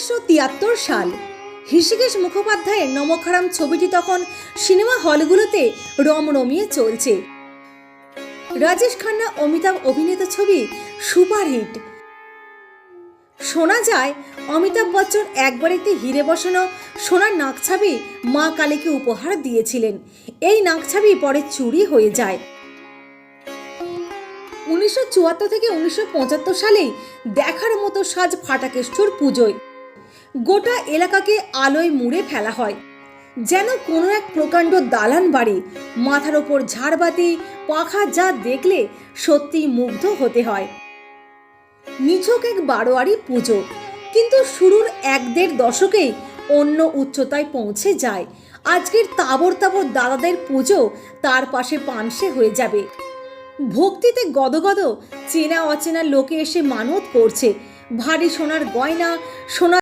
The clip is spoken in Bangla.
1973 সাল। ঋষিকেশ মুখোপাধ্যায়ের নমখারাম ছবিটি তখন সিনেমা হলগুলোতে রমরমিয়ে চলছে। রাজেশ খান্না অমিতাভ অভিনীত ছবি সুপারহিট। শোনা যায় অমিতাভ বচ্চন একবার একটি হিরে বসানো সোনার নাকছাবি মা কালীকে উপহার দিয়েছিলেন। এই নাকছাবি পরে চুরি হয়ে যায়। 1974 থেকে 1975 সালেই দেখার মতো সাজ ফাটাকেষ্টর পুজোয় গোটা এলাকাকে আলোয় মুড়ে ফেলা হয়, যেন কোনো এক প্রকাণ্ড দালান বাড়ি। মাথার ওপর ঝাড়বাতি, পাখা, যা দেখলে সত্যি মুগ্ধ হতে হয়। নিছক এক বারোয়ারি পুজো, কিন্তু শুরুর 1-1.5 দশকেই অন্য উচ্চতায় পৌঁছে যায়। আজকের তাবর তাবর দাদাদের পুজো তার পাশে পানসে হয়ে যাবে। ভক্তিতে গদগদ চেনা অচেনা লোকে এসে মানত করছে। ভারী সোনার গয়না, সোনা